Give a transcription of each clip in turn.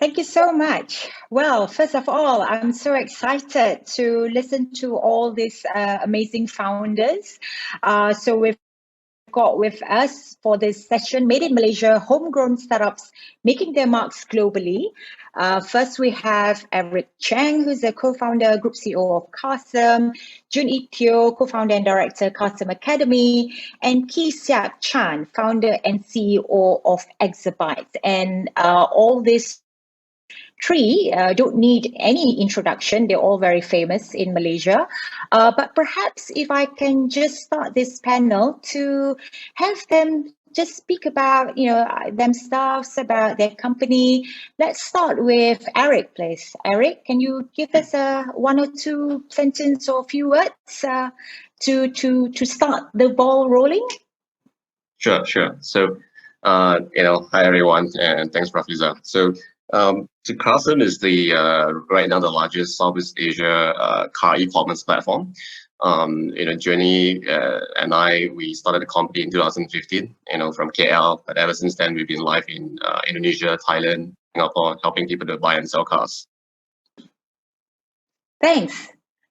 Thank you so much. Well, first of all, I'm so excited to listen to all these amazing founders. So we've got with us for this session, Made in Malaysia, Homegrown Startups Making Their Marks Globally. First, we have Eric Cheng, who's the co-founder, Group CEO of Carsome, Jiun Teoh, co-founder and director, Carsome Academy, and Siak, founder and CEO of Exabytes. And all these three don't need any introduction. They're all very famous in Malaysia. But perhaps if I can just start this panel to have them just speak about, themselves, about their company. Let's start with Eric, please. Eric, can you give us a one or two sentence or a few words to start the ball rolling? Sure. So, hi everyone, and thanks, Rafiza. So, Carsome is the right now the largest Southeast Asia car e-commerce platform. Journey and we started the company in 2015. From KL, but ever since then we've been live in Indonesia, Thailand, Singapore, helping people to buy and sell cars. Thanks,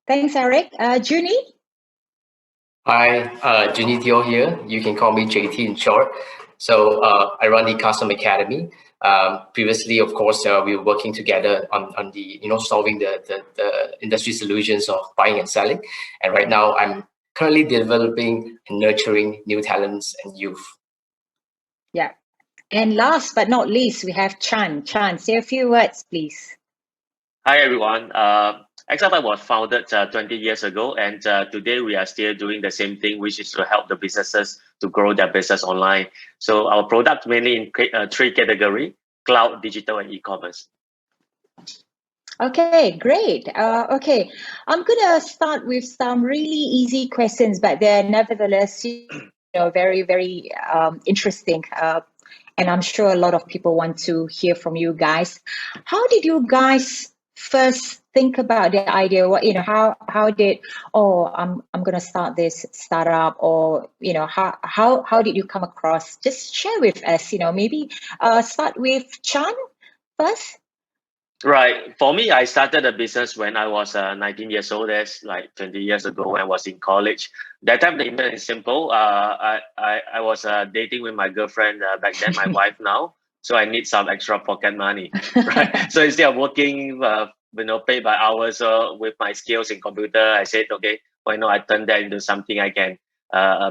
Eric. Junie. Hi, Jiun Teoh here. You can call me JT in short. So I run the Carsome Academy. Previously, of course, we were working together on the solving the industry solutions of buying and selling. And right now, I'm currently developing and nurturing new talents and youth. Yeah. And last but not least, we have Chan. Chan, say a few words, please. Hi, everyone. Exabytes was founded 20 years ago, and today we are still doing the same thing, which is to help the businesses to grow their business online. So our product mainly in three categories: cloud, digital, and e-commerce. Okay, great. Okay, I'm gonna start with some really easy questions, but they're nevertheless, very, very interesting. And I'm sure a lot of people want to hear from you guys. How did you guys first think about the idea? What how did I'm gonna start this startup, or how did you come across? Just share with us. Maybe start with Chan first. Right. For me, I started a business when I was 19 years old. That's like 20 years ago when I was in college. That time the internet is simple. I was dating with my girlfriend back then, my wife now. So I need some extra pocket money, right? So instead of working, paid by hours with my skills in computer, I said, okay, why not I turn that into something I can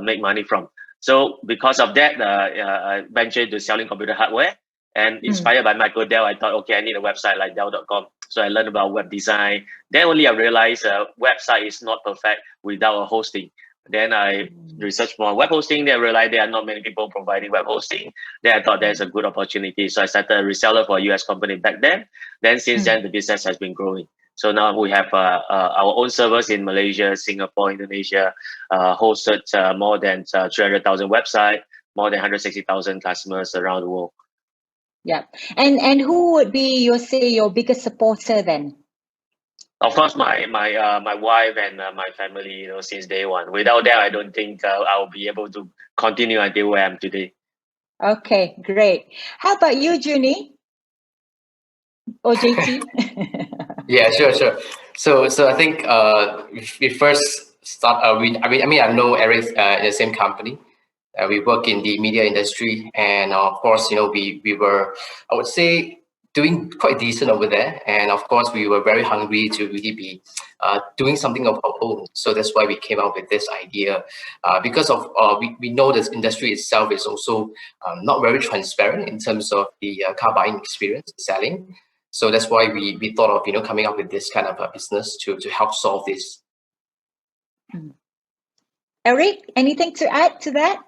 make money from. So because of that, I ventured into selling computer hardware. And inspired by Michael Dell, I thought, okay, I need a website like Dell.com. So I learned about web design. Then only I realized a website is not perfect without a hosting. Then I researched more web hosting. Then I realized there are not many people providing web hosting. Then I thought there's a good opportunity. So I started a reseller for a US company back then. Then since then, the business has been growing. So now we have our own servers in Malaysia, Singapore, Indonesia, hosted more than 300,000 websites, more than 160,000 customers around the world. Yeah, and who would be your biggest supporter then? Of course, my wife and my family, since day one. Without that, I don't think I'll be able to continue until where I am today. Okay, great. How about you, Junie? Or JT? Yeah, sure. So I think we first start. I know Eric in the same company. We work in the media industry, and of course, we were, I would say, doing quite decent over there. And of course, we were very hungry to really be doing something of our own. So that's why we came up with this idea. Because of we know this industry itself is also not very transparent in terms of the car buying experience, selling. So that's why we thought of coming up with this kind of a business to help solve this. Eric, anything to add to that?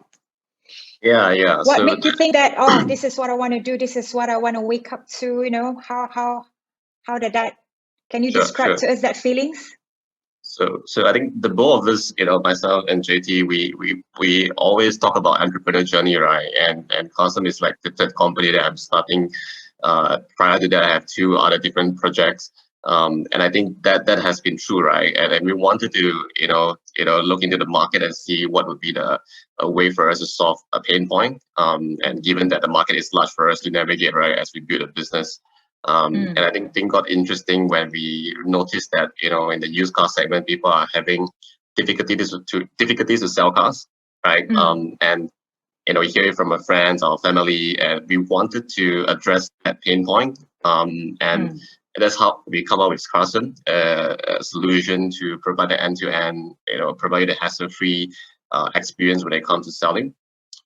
Yeah. What made you think that, this is what I want to do, this is what I want to wake up to, how did that, can you describe to us that feelings? So I think the both of us, myself and JT, we always talk about entrepreneur journey, right? And Carsome is like the third company that I'm starting. Prior to that, I have two other different projects. And I think that has been true, right? And we wanted to, look into the market and see what would be a way for us to solve a pain point. And given that the market is large for us to navigate, right, as we build a business. And I think things got interesting when we noticed that, you know, in the used car segment, people are having difficulties to sell cars, right? And you know, we hear it from our friends, our family, and we wanted to address that pain point. And that's how we come up with Carsome, a solution to provide an end-to-end, you know, provide a hassle-free experience when it comes to selling.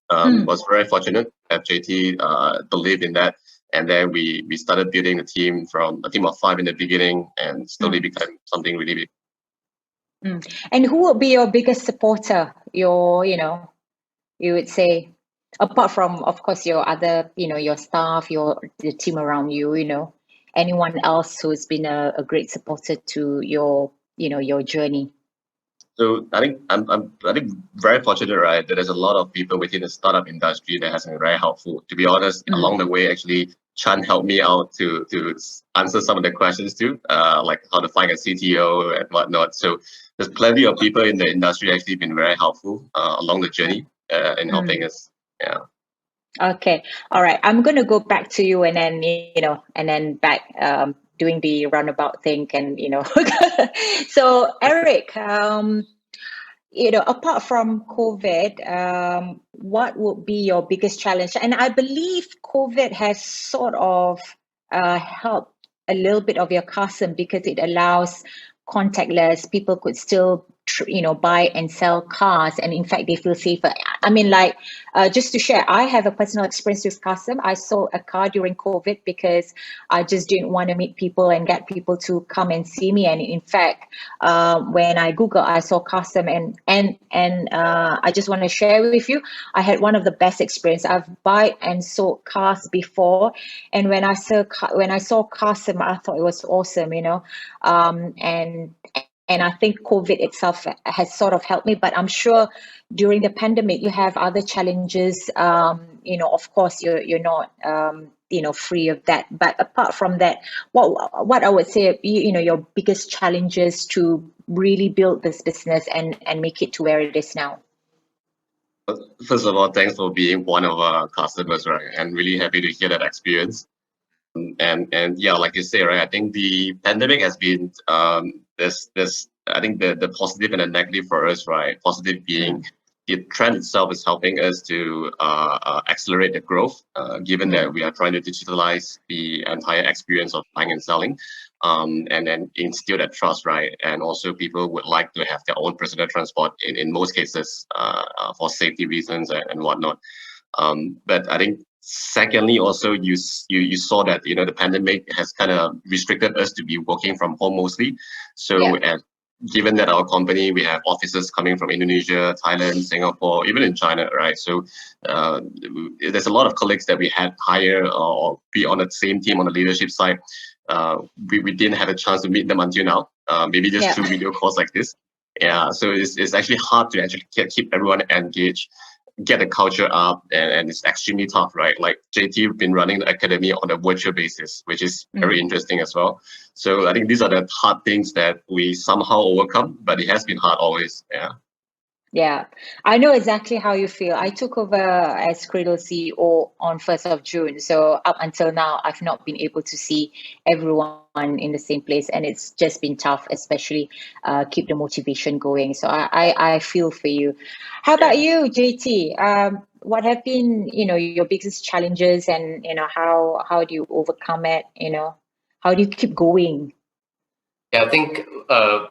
Was very fortunate that JT believed in that, and then we started building a team from a team of 5 in the beginning, and slowly became something really big. And who would be your biggest supporter? Your, you know, you would say, apart from, of course, your other, you know, your staff, the team around you, you know, anyone else who's been a great supporter to your, you know, your journey? So I think I'm very fortunate, right? That there's a lot of people within the startup industry that has been very helpful. To be honest, along the way, actually, Chan helped me out to answer some of the questions too, like how to find a CTO and whatnot. So there's plenty of people in the industry actually been very helpful along the journey in helping us. Yeah. Okay. All right. I'm going to go back to you and then, you know, and then back doing the roundabout thing and, you know. So Eric, you know, apart from COVID, what would be your biggest challenge? And I believe COVID has sort of helped a little bit of your Carsome because it allows contactless. People could still, you know, buy and sell cars, and in fact, they feel safer. I mean, like, just to share, I have a personal experience with Carsome. I sold a car during COVID because I just didn't want to meet people and get people to come and see me. And in fact, when I Google, I saw Carsome, and I just want to share with you, I had one of the best experience. I've bought and sold cars before, and when I saw Carsome, I thought it was awesome, you know, and I think COVID itself has sort of helped me, but I'm sure during the pandemic you have other challenges. You know, of course, you're not you know, free of that. But apart from that, what I would say, you know, your biggest challenges to really build this business and make it to where it is now. First of all, thanks for being one of our customers, right? And really happy to hear that experience. And yeah, like you say, right, I think the pandemic has been this I think the positive and the negative for us, right? Positive being the trend itself is helping us to accelerate the growth, given that we are trying to digitalize the entire experience of buying and selling, and then instill that trust, right? And also people would like to have their own personal transport in most cases for safety reasons and whatnot. But I think secondly, also you saw that, you know, the pandemic has kind of restricted us to be working from home mostly. So given that our company, we have offices coming from Indonesia, Thailand, Singapore, even in China, right? So there's a lot of colleagues that we had hire or be on the same team on the leadership side. We didn't have a chance to meet them until now, maybe just through video calls like this. Yeah, so it's actually hard to actually keep everyone engaged, get the culture up, and it's extremely tough, right? Like JT been running the academy on a virtual basis, which is very interesting as well. So I think these are the hard things that we somehow overcome, but it has been hard always. Yeah, I know exactly how you feel. I took over as Cradle CEO on 1st of June. So up until now, I've not been able to see everyone in the same place. And it's just been tough, especially keep the motivation going. So I feel for you. How about you, JT? What have been, you know, your biggest challenges, and, you know, how do you overcome it? You know, how do you keep going? Yeah, I think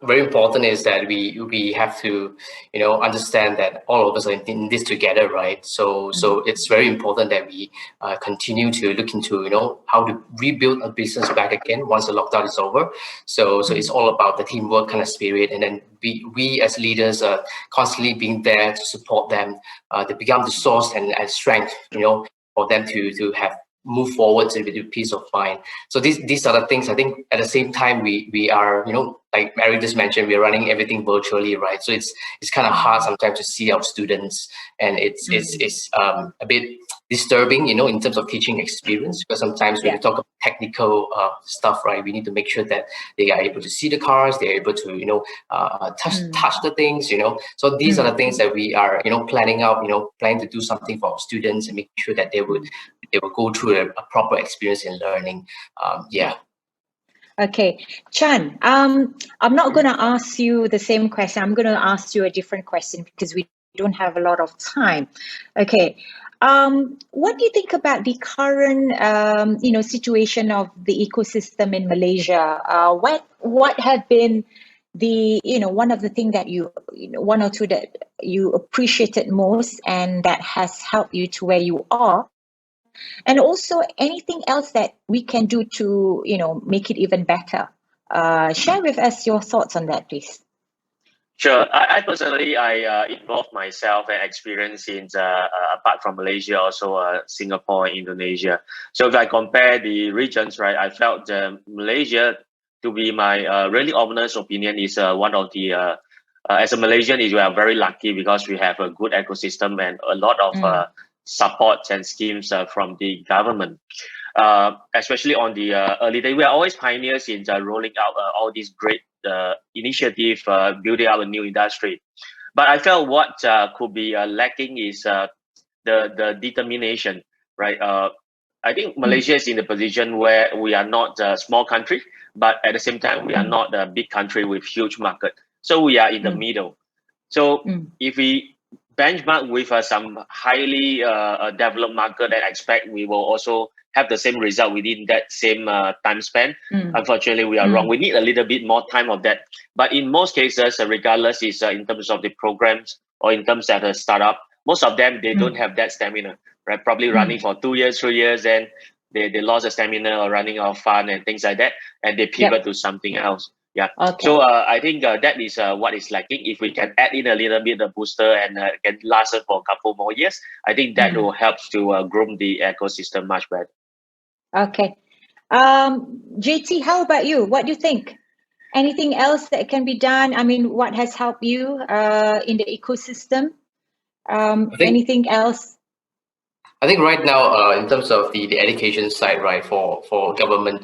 very important is that we have to, you know, understand that all of us are in this together, right? So it's very important that we continue to look into, you know, how to rebuild a business back again once the lockdown is over. So it's all about the teamwork kind of spirit, and then we as leaders are constantly being there to support them, to become the source and strength, you know, for them to have move forward with peace of mind. So these are the things. I think at the same time we are, you know, like Mary just mentioned, we're running everything virtually, right? So it's kind of hard sometimes to see our students, and it's a bit disturbing, in terms of teaching experience, because sometimes when we talk about technical stuff, right, we need to make sure that they are able to see the cars, they're able to touch the things, So these are the things that we are planning out, planning to do something for our students and make sure that they will go through a proper experience in learning. Okay, Chan, I'm not going to ask you the same question. I'm going to ask you a different question because we don't have a lot of time. Okay, what do you think about the current, situation of the ecosystem in Malaysia? What have been the, one of the things that one or two that you appreciated most and that has helped you to where you are? And also anything else that we can do to, make it even better. Share with us your thoughts on that, please. Sure. I personally, involved myself and experience in, apart from Malaysia, also Singapore and Indonesia. So if I compare the regions, right, I felt Malaysia, to be my really honest opinion, is one of the, as a Malaysian, we are very lucky because we have a good ecosystem and a lot of support and schemes from the government. Especially on the early day, we are always pioneers in rolling out all these great initiative, building up a new industry. But I felt what could be lacking is the determination, right? I think Malaysia is in a position where we are not a small country, but at the same time, we are not a big country with huge market. So we are in the middle. So if we benchmark with some highly developed market, and expect we will also have the same result within that same time span. Unfortunately, we are wrong. We need a little bit more time of that. But in most cases, regardless is in terms of the programs or in terms of the startup, most of them, they don't have that stamina, right? Probably running for 2 years, 3 years, and they lost the stamina or running out of fun and things like that, and they pivot to something else. Yeah. Okay. So I think that is what is lacking. If we can add in a little bit of booster and can last us for a couple more years, I think that will help to groom the ecosystem much better. Okay. JT, how about you? What do you think? Anything else that can be done? I mean, what has helped you in the ecosystem? Anything else? I think right now, in terms of the education side, right, for government,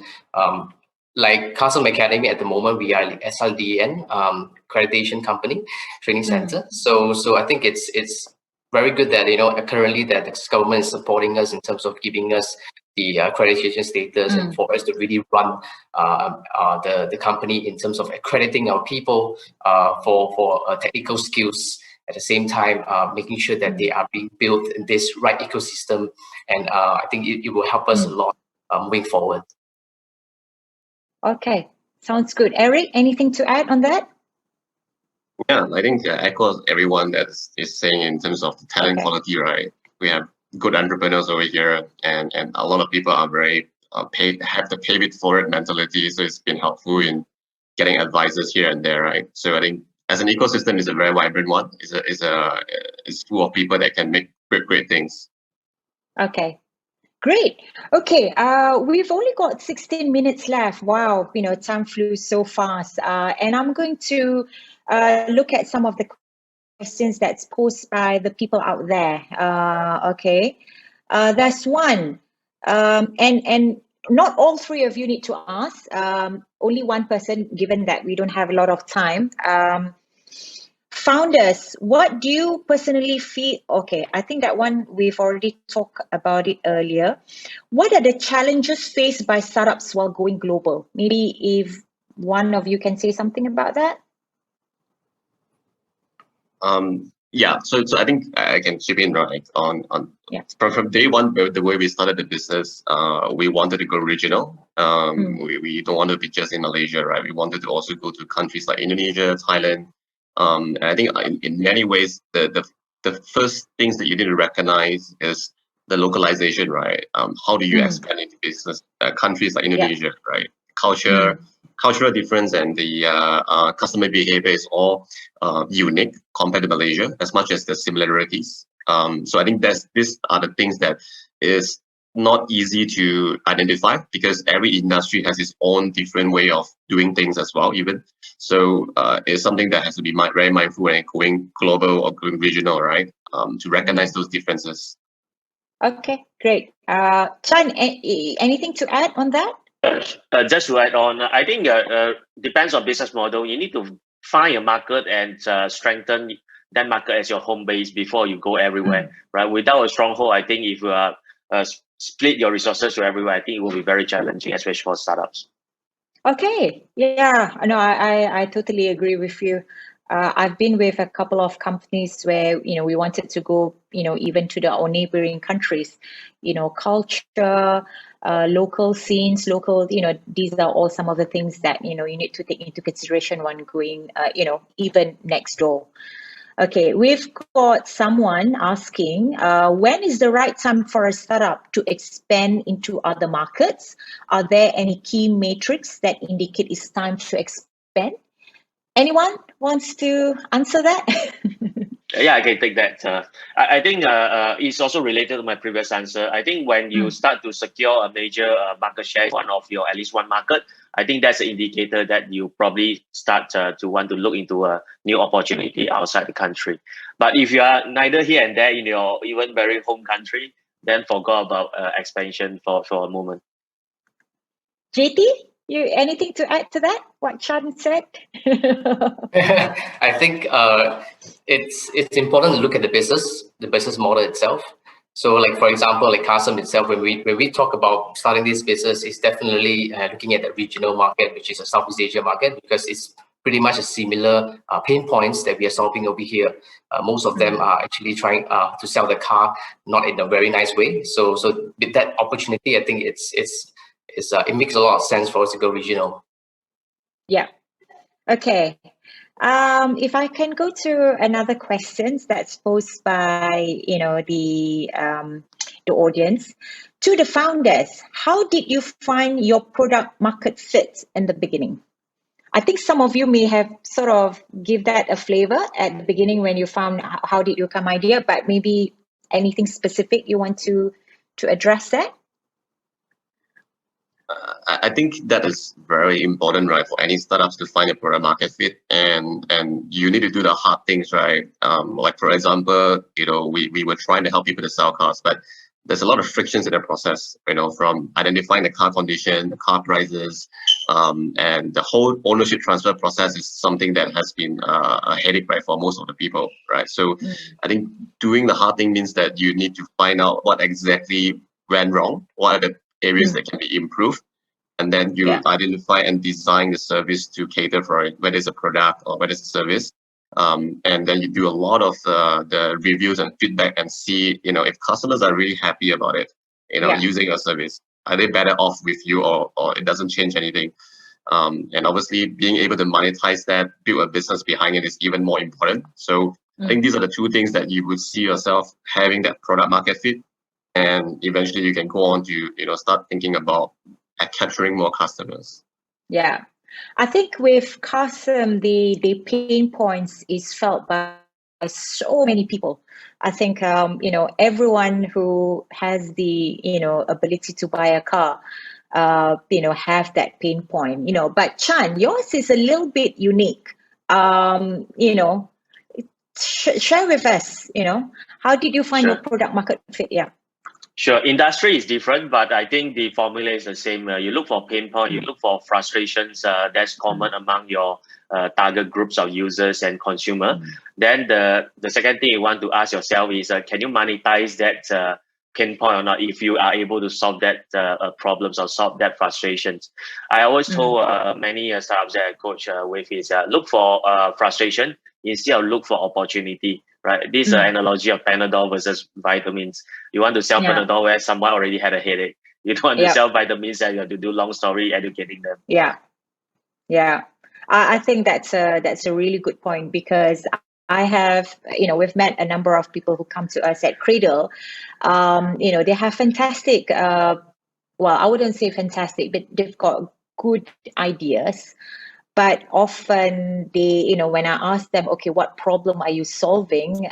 like Carsome Academy at the moment, we are SLDN accreditation company training center. So I think it's very good that currently that the government is supporting us in terms of giving us the accreditation status and for us to really run the company in terms of accrediting our people for technical skills. At the same time, making sure that they are being built in this right ecosystem, and I think it will help us a lot moving forward. Okay, sounds good. Eric, anything to add on that? Yeah, I think echoes everyone that is saying in terms of the talent quality, right? We have good entrepreneurs over here, and a lot of people are very have the pay it forward mentality. So it's been helpful in getting advisors here and there, right? So I think as an ecosystem, is a very vibrant one. It's full of people that can make great things. Okay, great. Okay, we've only got 16 minutes left. Wow, time flew so fast. And I'm going to look at some of the questions that's posed by the people out there. Okay, there's one, and not all three of you need to ask. Only one person, given that we don't have a lot of time. Founders, what do you personally feel? Okay, I think that one we've already talked about it earlier. What are the challenges faced by startups while going global? Maybe if one of you can say something about that. Yeah, so I think I can chip in, right, on from day one, the way we started the business, we wanted to go regional. We don't want to be just in Malaysia, right? We wanted to also go to countries like Indonesia, Thailand. And I think in many ways, the first things that you need to recognize is the localization, right? How do you expand into business countries like Indonesia, right? Cultural difference and the customer behavior is all unique compared to Malaysia, as much as the similarities. So I think these are the things that is not easy to identify because every industry has its own different way of doing things as well, even. So it's something that has to be very mindful when going global or going regional, right? To recognize those differences. Okay, great. Chan, anything to add on that? Just to add on, I think depends on business model. You need to find a market and strengthen that market as your home base before you go everywhere, right? Without a stronghold, I think if you split your resources to everywhere, I think it will be very challenging, especially for startups. Okay, yeah, no, I totally agree with you. I've been with a couple of companies where, we wanted to go, even to our neighboring countries, culture, local scenes, local, these are all some of the things that, you need to take into consideration when going, even next door. Okay, we've got someone asking, when is the right time for a startup to expand into other markets? Are there any key metrics that indicate it's time to expand? Anyone wants to answer that? Yeah, I can take that. I think it's also related to my previous answer. I think when you start to secure a major market share, one of your at least one market, I think that's an indicator that you probably start to want to look into a new opportunity outside the country. But if you are neither here and there in your even very home country, then forget about expansion for a moment. JT, you anything to add to that? What Chan said? I think it's important to look at the business model itself. So, like for example, like Carsome itself, when we talk about starting this business, it's definitely looking at the regional market, which is a Southeast Asia market, because it's pretty much a similar pain points that we are solving over here. Most of them are actually trying to sell the car, not in a very nice way. So with that opportunity, I think it makes a lot of sense for us to go regional. Yeah. Okay. If I can go to another question that's posed by the audience to the founders, how did you find your product market fit in the beginning? I think some of you may have sort of give that a flavor at the beginning when you found how did you come idea, but maybe anything specific you want to address that? I think that is very important, right, for any startups to find a product market fit, and you need to do the hard things, right? Like for example, we were trying to help people to sell cars, but there's a lot of frictions in the process, from identifying the car condition, the car prices, and the whole ownership transfer process is something that has been a headache, right, for most of the people, right? So I think doing the hard thing means that you need to find out what exactly went wrong, what are the areas that can be improved, and then you identify and design the service to cater for it, whether it's a product or whether it's a service. And then you do a lot of the reviews and feedback and see, if customers are really happy about it, using your service, are they better off with you or it doesn't change anything? And obviously being able to monetize that, build a business behind it is even more important. So I think these are the two things that you would see yourself having that product market fit. And eventually you can go on to, start thinking about capturing more customers. Yeah. I think with Carsome, the pain points is felt by so many people. I think, everyone who has the, ability to buy a car, have that pain point, but Chan, yours is a little bit unique. Share with us, how did you find your product market fit? Yeah. Sure. Industry is different, but I think the formula is the same. You look for pain point, you look for frustrations that's common among your target groups of users and consumer. Then the second thing you want to ask yourself is, can you monetize that pain point or not if you are able to solve that problems or solve that frustrations. I always told many startups that I coach with is look for frustration instead of look for opportunity. Right, this is an analogy of Panadol versus vitamins. You want to sell Panadol where someone already had a headache. You don't want to sell vitamins that you have to do long story educating them. Yeah. I think that's a really good point, because I have, we've met a number of people who come to us at Cradle. They have fantastic, well, I wouldn't say fantastic, but they've got good ideas. But often they, when I ask them, okay, what problem are you solving?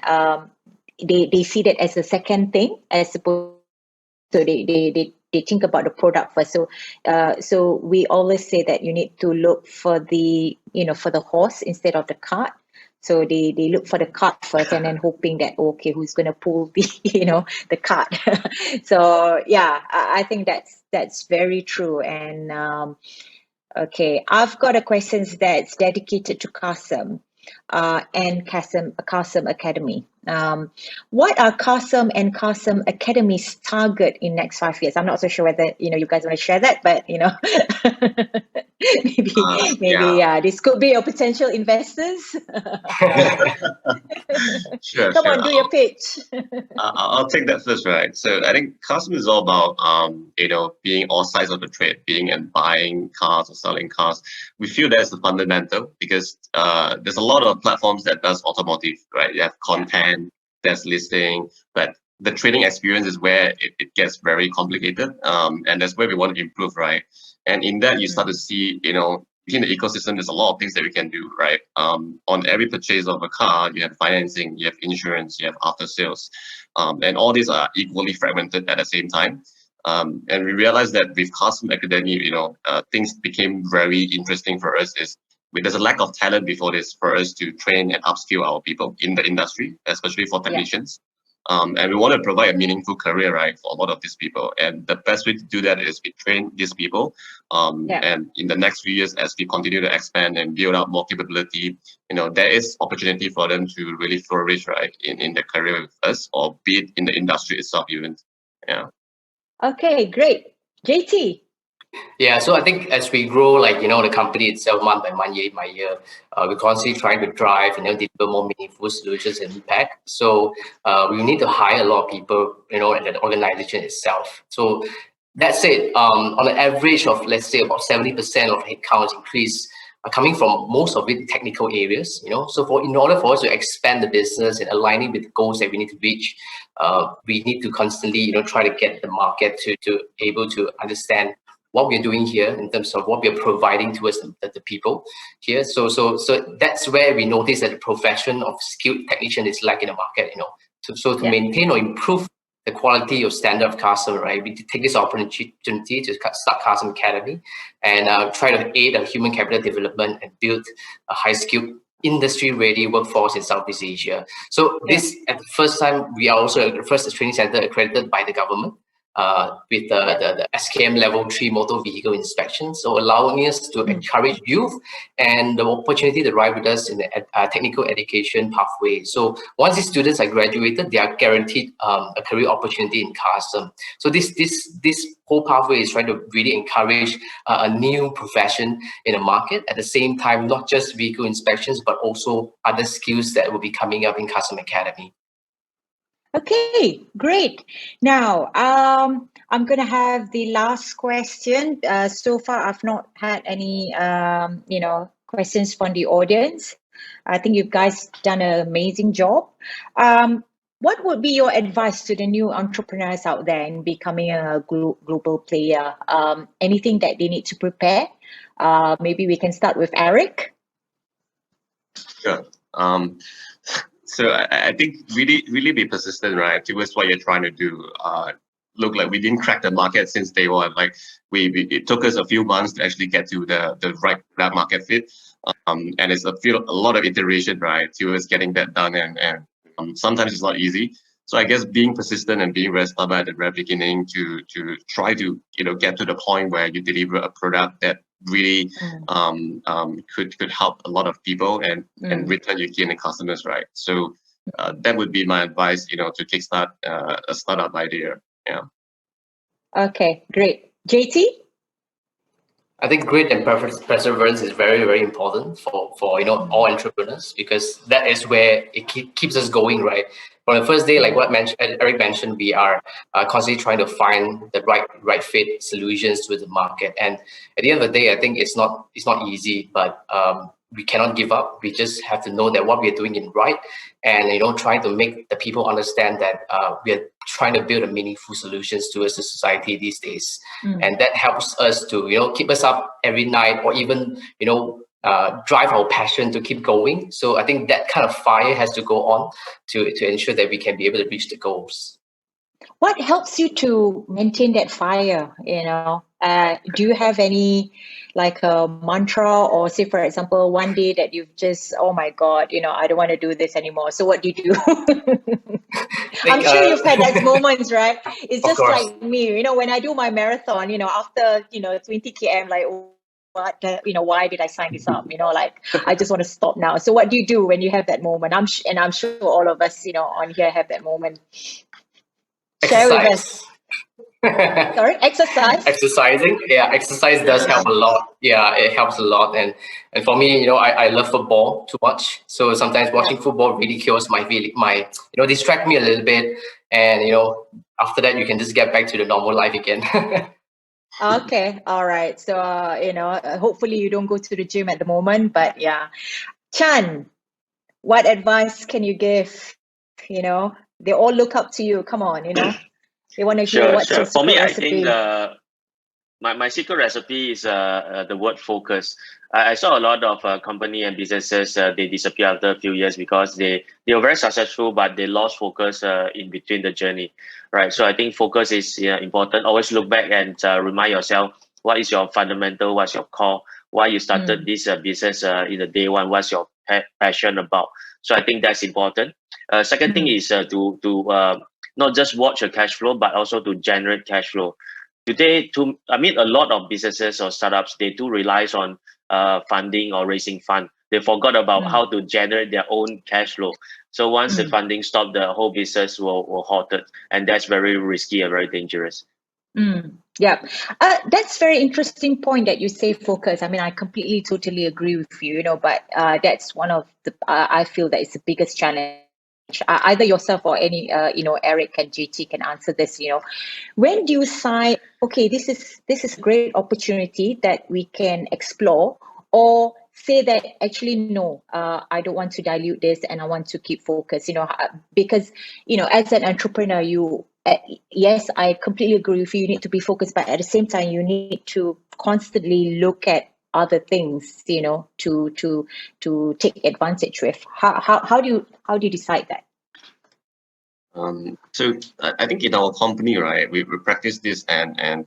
They see that as a second thing as opposed So they think about the product first. So we always say that you need to look for the for the horse instead of the cart. So they look for the cart first, and then hoping that, okay, who's going to pull the the cart. So yeah, I think that's very true. And okay, I've got a question that's dedicated to Carsome and Carsome Academy. What are Carsome and Carsome Academy's target in next 5 years? I'm not so sure whether you guys want to share that, but maybe this could be your potential investors. Sure, Come sure. on, do your pitch. I'll take that first, right? So I think Carsomes is all about being all sides of the trade, being and buying cars or selling cars. We feel that's the fundamental because there's a lot of platforms that does automotive, right? You have content, there's listing, but the trading experience is where it gets very complicated. And that's where we want to improve, right? And in that you start to see, within the ecosystem, there's a lot of things that we can do, right? On every purchase of a car, you have financing, you have insurance, you have after sales. And all these are equally fragmented at the same time. And we realized that with Carsome Academy, things became very interesting for us. There's a lack of talent before this for us to train and upskill our people in the industry, especially for technicians. And we want to provide a meaningful career, right, for a lot of these people. And the best way to do that is we train these people. And in the next few years, as we continue to expand and build up more capability, there is opportunity for them to really flourish, right, in their career with us, or be it in the industry itself even. Yeah. Okay, great. JT. Yeah, so I think as we grow, the company itself, month by month, year by year, we're constantly trying to drive, deliver more meaningful solutions and impact. So we need to hire a lot of people, in the organization itself. So that's it. On an average of, let's say, about 70% of headcount increase are coming from most of it technical areas. So in order for us to expand the business and aligning with the goals that we need to reach, we need to constantly, try to get the market to able to understand what we're doing here in terms of what we're providing towards the people here. So that's where we notice that the profession of skilled technician is lacking in the market, to maintain or improve the quality or standard of Carsome, right? We take this opportunity to start Carsome Academy and try to aid the human capital development and build a high-skilled industry-ready workforce in Southeast Asia. So this, at the first time, we are also the first training center accredited by the government. With the SKM level 3 motor vehicle inspection, so allowing us to encourage youth and the opportunity to ride with us in the technical education pathway. So once these students are graduated, they are guaranteed a career opportunity in Carsome. So this whole pathway is trying to really encourage a new profession in the market. At the same time, not just vehicle inspections, but also other skills that will be coming up in Carsome Academy. Okay, great. Now, I'm going to have the last question. So far, I've not had any, questions from the audience. I think you guys done an amazing job. What would be your advice to the new entrepreneurs out there in becoming a global player? Anything that they need to prepare? Maybe we can start with Eric. Sure. So I think really be persistent, right, towards what you're trying to do. Look, like we didn't crack the market since day one. Like it took us a few months to actually get to the right market fit. And it's a lot of iteration, right, towards getting that done. And sometimes it's not easy. So I guess being persistent and being very stubborn at the very beginning to try to get to the point where you deliver a product that really could help a lot of people and return you gain the customers, right? So that would be my advice, to kickstart a startup idea. Yeah. Okay, great. JT? I think grit and perseverance is very, very important for all entrepreneurs, because that is where it keeps us going, right? From the first day, like what Eric mentioned, we are constantly trying to find the right fit solutions to the market. And at the end of the day, I think it's not easy, but we cannot give up. We just have to know that what we are doing is right, and trying to make the people understand that we are trying to build a meaningful solutions towards the society these days, and that helps us to keep us up every night, or even drive our passion to keep going. So I think that kind of fire has to go on to ensure that we can be able to reach the goals. What helps you to maintain that fire? Do you have any like a mantra, or say for example, one day that you've just, oh my God, I don't want to do this anymore. So what do you do? I'm sure you've had those moments, right? It's Of just course. like me, when I do my marathon, after, 20 km, like, what, why did I sign this up? Like, I just want to stop now. So what do you do when you have that moment? I'm sure all of us, on here have that moment. Share with us. Exercise. Sorry, exercise. Exercising, yeah, exercise does help a lot. Yeah, it helps a lot. And for me, I love football too much. So sometimes watching football really kills my feeling, distract me a little bit. And after that, you can just get back to the normal life again. Okay, all right. So hopefully you don't go to the gym at the moment, but yeah. Chan, what advice can you give? They all look up to you. Come on, they want to hear Sure, what's sure. your For me, secret I think recipe. my secret recipe is the word focus. I saw a lot of company and businesses, they disappear after a few years because they were very successful, but they lost focus in between the journey, right? So I think focus is important. Always look back and remind yourself what is your fundamental, what's your core, why you started this business in the day one, what's your passion about. So I think that's important. Second thing is to not just watch your cash flow, but also to generate cash flow. Today, a lot of businesses or startups, they do relies on funding or raising fund. They forgot about how to generate their own cash flow. So once the funding stopped, the whole business will halted, and that's very risky and very dangerous. Yeah, that's very interesting point that you say focus. I mean, I completely, totally agree with you. But that's one of the I feel that it's the biggest challenge. Either yourself or any, Eric and JT can answer this. When do you decide, okay, this is a great opportunity that we can explore, or say that actually no, I don't want to dilute this and I want to keep focus. Because as an entrepreneur, yes, I completely agree with you. You need to be focused, but at the same time, you need to constantly look at other things, to take advantage with. How do you decide that? So I think in our company, right, we practice this, and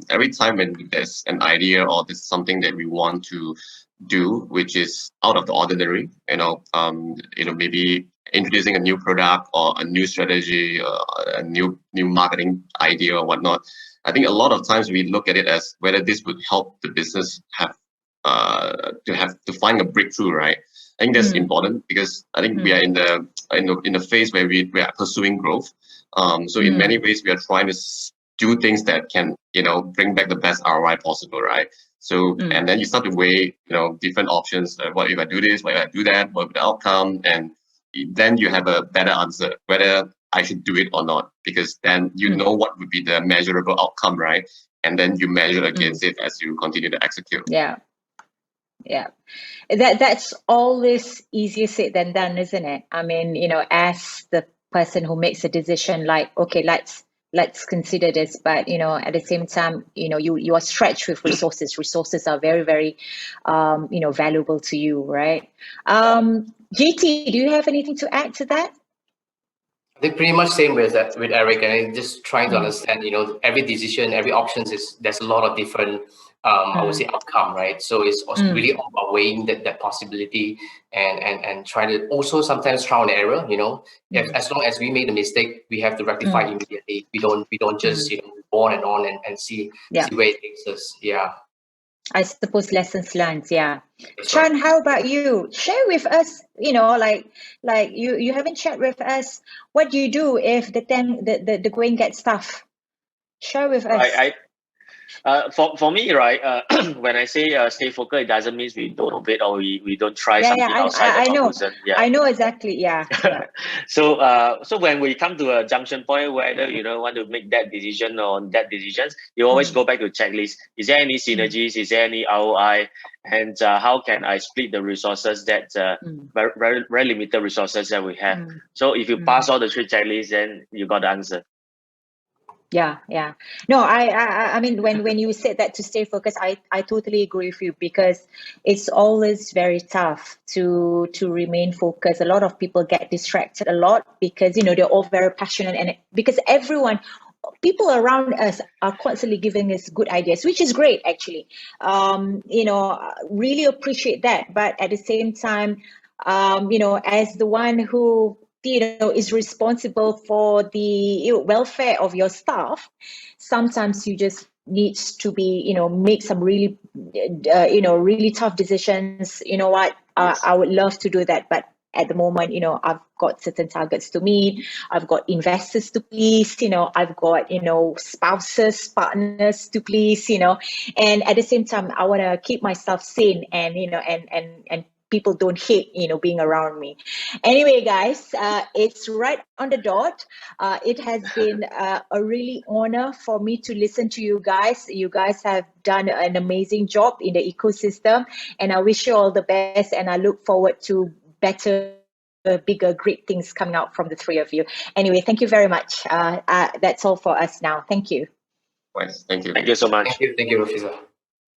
every time when there's an idea or there's something that we want to do, which is out of the ordinary, maybe introducing a new product or a new strategy, a new marketing idea or whatnot. I think a lot of times we look at it as whether this would help the business have to find a breakthrough, right? I think that's important because I think we are in the phase where we are pursuing growth. So in many ways we are trying to do things that can bring back the best ROI possible, right? So and then you start to weigh different options. What if I do this? What if I do that? What would the outcome? And then you have a better answer whether I should do it or not, because then you know what would be the measurable outcome, right? And then you measure against it as you continue to execute. Yeah. That's always easier said than done, isn't it? I mean, as the person who makes a decision, like, okay, let's consider this, but at the same time, you are stretched with resources are very, very valuable to you, right? GT, do you have anything to add to that? I think pretty much same with Eric, and just trying to understand, every decision, every options there's a lot of different, I would say, outcome, right? So it's also really all about weighing that possibility and trying to also sometimes trial and error. If as long as we made a mistake, we have to rectify immediately. We don't just go on and see where it takes us. Yeah. I suppose lessons learned, yeah. That's Chan, right. how about you? Share with us, like you haven't shared with us. What do you do if the going gets tough? Share with us. For me, right, when I say stay focused, it doesn't mean we don't innovate or we don't try something outside the comfort zone. Yeah, I know exactly. Yeah. So when we come to a junction point, whether want to make that decision or that decisions, you always go back to checklist. Is there any synergies? Is there any ROI? And how can I split the resources that very, very, very limited resources that we have? So if you pass all the three checklists, then you got the answer. Yeah. No, I mean, when you said that to stay focused, I totally agree with you, because it's always very tough to remain focused. A lot of people get distracted a lot because, you know, they're all very passionate, and because people around us are constantly giving us good ideas, which is great, actually. You know, really appreciate that. But at the same time, you know, as the one who, you know, is responsible for the welfare of your staff, sometimes you just needs to be, you know, make some really you know, really tough decisions. You know what, Yes. I would love to do that, but at the moment, you know, I've got certain targets to meet, I've got investors to please, you know, I've got, you know, spouses, partners to please, you know, and at the same time, I want to keep myself sane, and, you know, and people don't hate, you know, being around me. Anyway, guys, it's right on the dot. It has been a really honor for me to listen to you guys. You guys have done an amazing job in the ecosystem, and I wish you all the best, and I look forward to better, bigger, great things coming out from the three of you. Anyway, thank you very much. That's all for us now. Thank you. Thank you. Thank you so much. Thank you, Rafiza.